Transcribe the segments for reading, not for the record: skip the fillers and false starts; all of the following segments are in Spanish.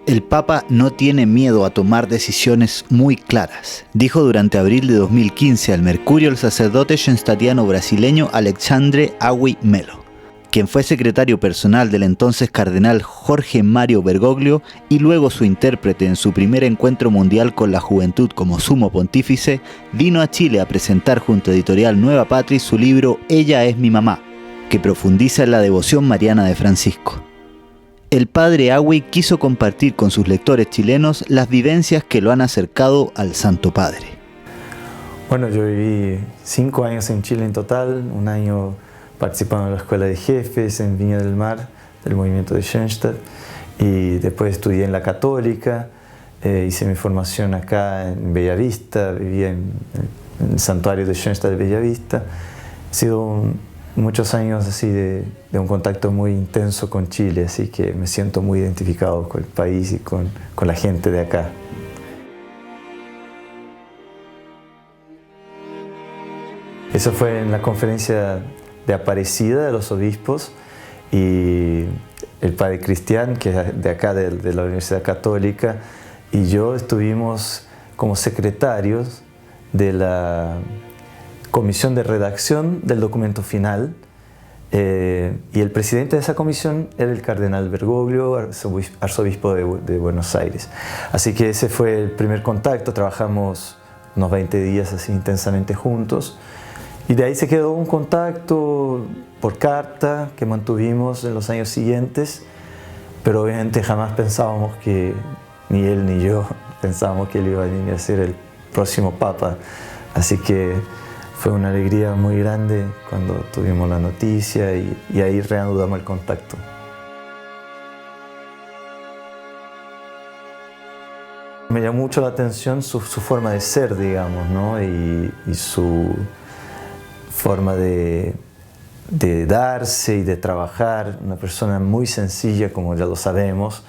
El Papa no tiene miedo a tomar decisiones muy claras, dijo durante abril de 2015 al Mercurio el sacerdote shenstatiano brasileño Alexandre Agui Melo, quien fue secretario personal del entonces cardenal Jorge Mario Bergoglio y luego su intérprete en su primer encuentro mundial con la juventud como sumo pontífice. Vino a Chile a presentar junto a Editorial Nueva Patria su libro Ella es mi mamá, que profundiza en la devoción mariana de Francisco. El padre Agui quiso compartir con sus lectores chilenos las vivencias que lo han acercado al Santo Padre. Bueno, yo viví 5 años en Chile en total, un año participando en la Escuela de Jefes en Viña del Mar, del movimiento de Schoenstatt, y después estudié en la Católica, hice mi formación acá en Bellavista, vivía en el santuario de Schoenstatt de Bellavista. Ha sido muchos años así de un contacto muy intenso con Chile, así que me siento muy identificado con el país y con la gente de acá. Eso fue en la conferencia de Aparecida de los obispos, y el padre Cristian, que es de acá de la Universidad Católica, y yo estuvimos como secretarios de la comisión de redacción del documento final, y el presidente de esa comisión era el cardenal Bergoglio, arzobispo de Buenos Aires. Así que ese fue el primer contacto, trabajamos unos 20 días así intensamente juntos, y de ahí se quedó un contacto por carta que mantuvimos en los años siguientes, pero obviamente jamás pensábamos que, ni él ni yo, pensábamos que él iba a venir a ser el próximo papa. Así que fue una alegría muy grande cuando tuvimos la noticia y ahí reanudamos el contacto. Me llamó mucho la atención su forma de ser, digamos, ¿no? y su forma de darse y de trabajar. Una persona muy sencilla, como ya lo sabemos,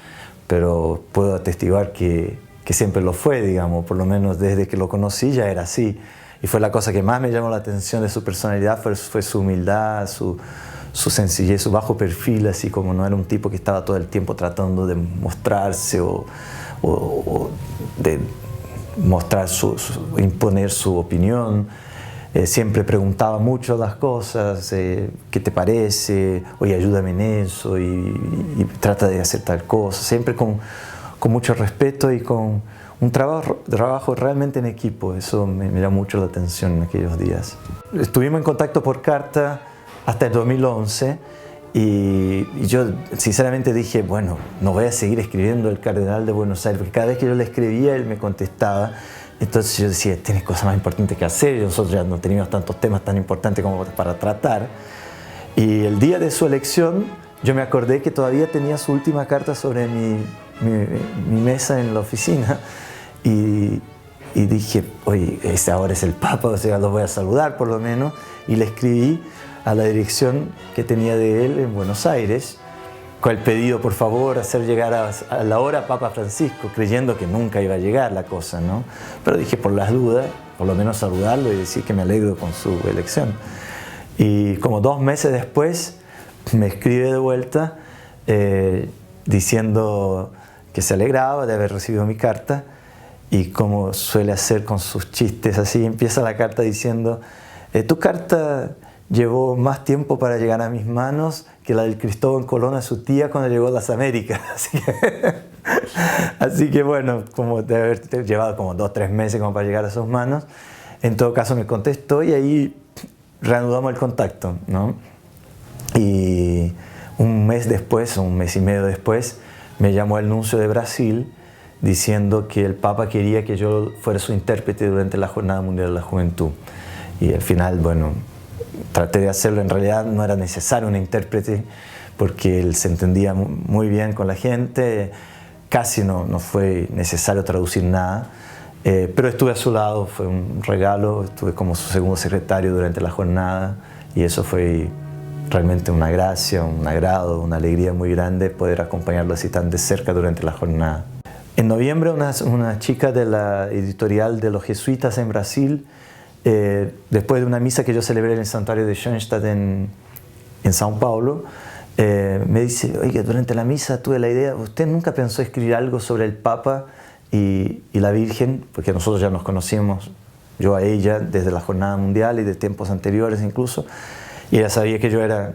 pero puedo atestiguar que siempre lo fue, digamos, por lo menos desde que lo conocí ya era así. Y fue la cosa que más me llamó la atención de su personalidad, fue su humildad, su sencillez, su bajo perfil, así como no era un tipo que estaba todo el tiempo tratando de mostrarse o de mostrar imponer su opinión. Siempre preguntaba mucho las cosas, ¿qué te parece? Oye, ayúdame en eso, y trata de hacer tal cosa, siempre con mucho respeto y con un trabajo realmente en equipo. Eso me llamó mucho la atención en aquellos días. Estuvimos en contacto por carta hasta el 2011 y yo sinceramente dije, bueno, no voy a seguir escribiendo el cardenal de Buenos Aires, porque cada vez que yo le escribía él me contestaba. Entonces yo decía, tienes cosas más importantes que hacer, nosotros ya no teníamos tantos temas tan importantes como para tratar. Y el día de su elección yo me acordé que todavía tenía su última carta sobre mi mesa en la oficina, y dije, oye, ahora es el Papa, o sea, lo voy a saludar por lo menos, y le escribí a la dirección que tenía de él en Buenos Aires, con el pedido, por favor, hacer llegar a la hora Papa Francisco, creyendo que nunca iba a llegar la cosa, ¿no? Pero dije, por las dudas, por lo menos saludarlo y decir que me alegro con su elección. Y como 2 meses después, me escribe de vuelta diciendo que se alegraba de haber recibido mi carta, y como suele hacer con sus chistes así, empieza la carta diciendo, tu carta llevó más tiempo para llegar a mis manos que la del Cristóbal Colón a su tía cuando llegó a las Américas. Así que bueno, como de haber llevado como 2 o 3 meses como para llegar a sus manos. En todo caso me contestó y ahí reanudamos el contacto, ¿no? Y un mes después, un mes y medio después, me llamó el nuncio de Brasil diciendo que el Papa quería que yo fuera su intérprete durante la Jornada Mundial de la Juventud. Y al final, bueno, traté de hacerlo. En realidad no era necesario un intérprete porque él se entendía muy bien con la gente, casi no fue necesario traducir nada, pero estuve a su lado, fue un regalo, estuve como su segundo secretario durante la jornada, y eso fue realmente una gracia, un agrado, una alegría muy grande poder acompañarlo así tan de cerca durante la jornada. En noviembre una chica de la editorial de los jesuitas en Brasil, después de una misa que yo celebré en el santuario de Schoenstatt en São Paulo, me dice, oye, durante la misa tuve la idea, ¿usted nunca pensó escribir algo sobre el Papa y la Virgen? Porque nosotros ya nos conocíamos, yo a ella desde la Jornada Mundial y de tiempos anteriores incluso, y ella sabía que yo era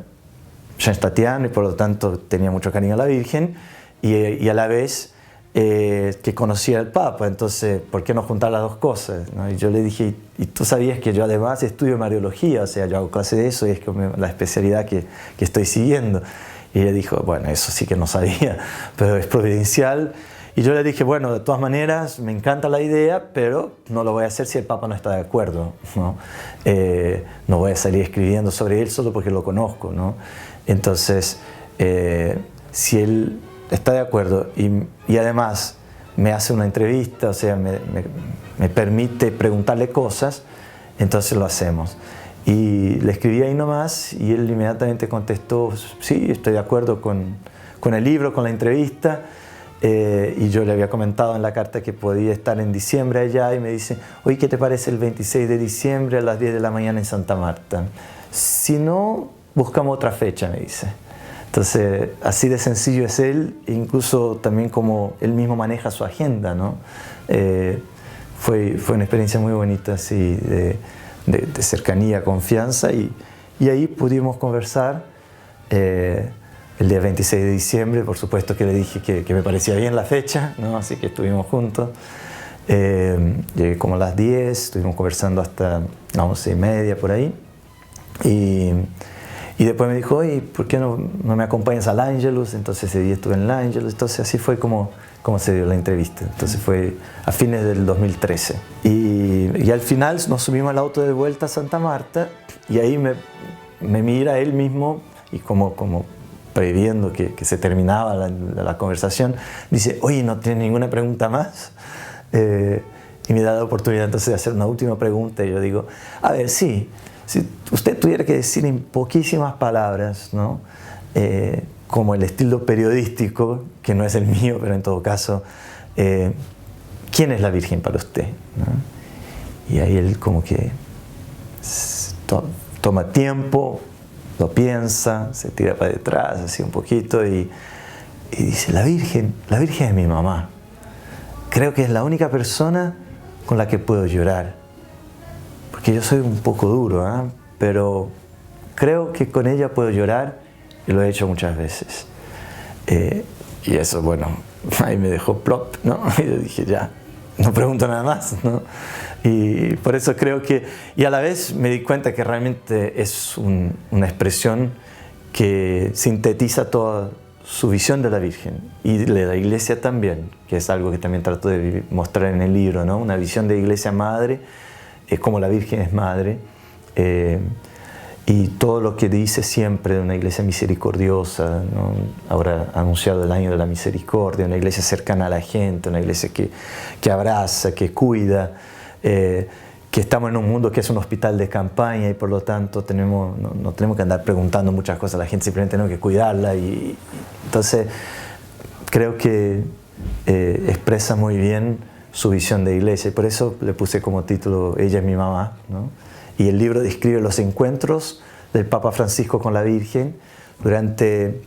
schenstatiano y por lo tanto tenía mucho cariño a la Virgen y a la vez que conocía al Papa, entonces ¿por qué no juntar las dos cosas? ¿No? Y yo le dije, y tú sabías que yo además estudio Mariología, o sea, yo hago clase de eso y es como la especialidad que estoy siguiendo. Y ella dijo, bueno, eso sí que no sabía, pero es providencial. Y yo le dije, bueno, de todas maneras, me encanta la idea, pero no lo voy a hacer si el Papa no está de acuerdo, ¿no? No voy a salir escribiendo sobre él solo porque lo conozco, ¿no? Entonces, si él está de acuerdo y además me hace una entrevista, o sea, me permite preguntarle cosas, entonces lo hacemos. Y le escribí ahí nomás y él inmediatamente contestó, sí, estoy de acuerdo con el libro, con la entrevista. Y yo le había comentado en la carta que podía estar en diciembre allá y me dice, oye, ¿qué te parece el 26 de diciembre a las 10 de la mañana en Santa Marta? Si no, buscamos otra fecha, me dice. Entonces, así de sencillo es él, incluso también como él mismo maneja su agenda, ¿no? Fue una experiencia muy bonita, así, de cercanía, confianza, y ahí pudimos conversar. El día 26 de diciembre, por supuesto que le dije que me parecía bien la fecha, ¿no? Así que estuvimos juntos. Llegué como a las 10, estuvimos conversando hasta las 11:30 por ahí. Y después me dijo, oye, ¿por qué no me acompañas al Angelus? Entonces ese día estuve en el Angelus. Entonces así fue como se dio la entrevista. Entonces fue a fines del 2013. Y al final nos subimos al auto de vuelta a Santa Marta y ahí me mira él mismo y como previendo que se terminaba la conversación, dice, oye, ¿no tiene ninguna pregunta más? Y me da la oportunidad entonces de hacer una última pregunta y yo digo, a ver, sí, si usted tuviera que decir en poquísimas palabras, ¿no? Como el estilo periodístico, que no es el mío, pero en todo caso, ¿quién es la Virgen para usted? ¿No? Y ahí él como que toma tiempo, lo piensa, se tira para detrás así un poquito y dice, la Virgen es mi mamá. Creo que es la única persona con la que puedo llorar. Porque yo soy un poco duro, ¿eh? Pero creo que con ella puedo llorar y lo he hecho muchas veces. Y eso, bueno, ahí me dejó plop, ¿no? Y yo dije, ya, no pregunto nada más, ¿no? Y por eso creo que, y a la vez me di cuenta que realmente es una expresión que sintetiza toda su visión de la Virgen y de la Iglesia también, que es algo que también trato de mostrar en el libro, ¿no? Una visión de Iglesia Madre, como la Virgen es Madre, y todo lo que dice siempre de una Iglesia misericordiosa, ¿no? Ahora ha anunciado el año de la misericordia, una Iglesia cercana a la gente, una Iglesia que abraza, que cuida, que estamos en un mundo que es un hospital de campaña y por lo tanto no tenemos que andar preguntando muchas cosas a la gente, simplemente tenemos que cuidarla. Y entonces creo que expresa muy bien su visión de iglesia y por eso le puse como título Ella es mi mamá, ¿no? Y el libro describe los encuentros del Papa Francisco con la Virgen durante,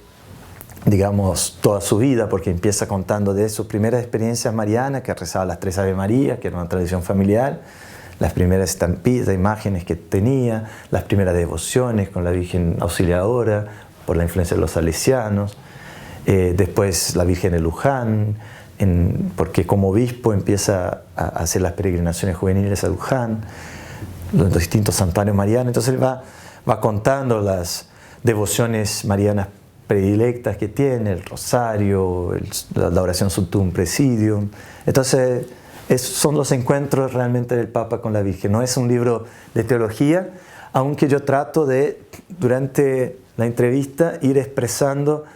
digamos, toda su vida, porque empieza contando de sus primeras experiencias marianas, que rezaba las 3 Ave María, que era una tradición familiar, las primeras estampitas, imágenes que tenía, las primeras devociones con la Virgen Auxiliadora, por la influencia de los salesianos, después la Virgen de Luján, porque como obispo empieza a hacer las peregrinaciones juveniles a Luján, los distintos santuarios marianos. Entonces él va contando las devociones marianas predilectas que tiene, el rosario, la oración Subtum Presidium. Entonces son los encuentros realmente del Papa con la Virgen. No es un libro de teología, aunque yo trato de, durante la entrevista, ir expresando,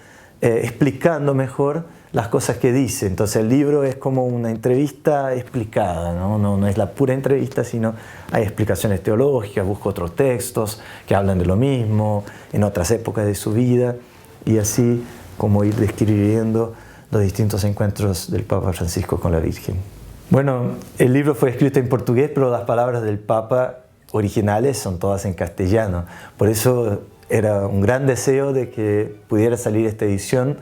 explicando mejor las cosas que dice. Entonces el libro es como una entrevista explicada, ¿no? No es la pura entrevista, sino hay explicaciones teológicas, busco otros textos que hablan de lo mismo, en otras épocas de su vida, y así como ir describiendo los distintos encuentros del Papa Francisco con la Virgen. Bueno, el libro fue escrito en portugués, pero las palabras del Papa originales son todas en castellano. Por eso era un gran deseo de que pudiera salir esta edición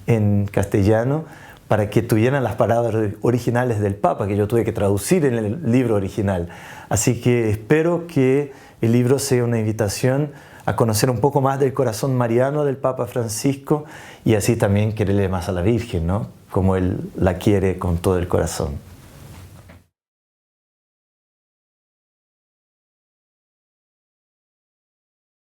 en castellano para que tuvieran las palabras originales del Papa, que yo tuve que traducir en el libro original. Así que espero que el libro sea una invitación a conocer un poco más del corazón mariano del Papa Francisco y así también quererle más a la Virgen, ¿no? Como él la quiere con todo el corazón.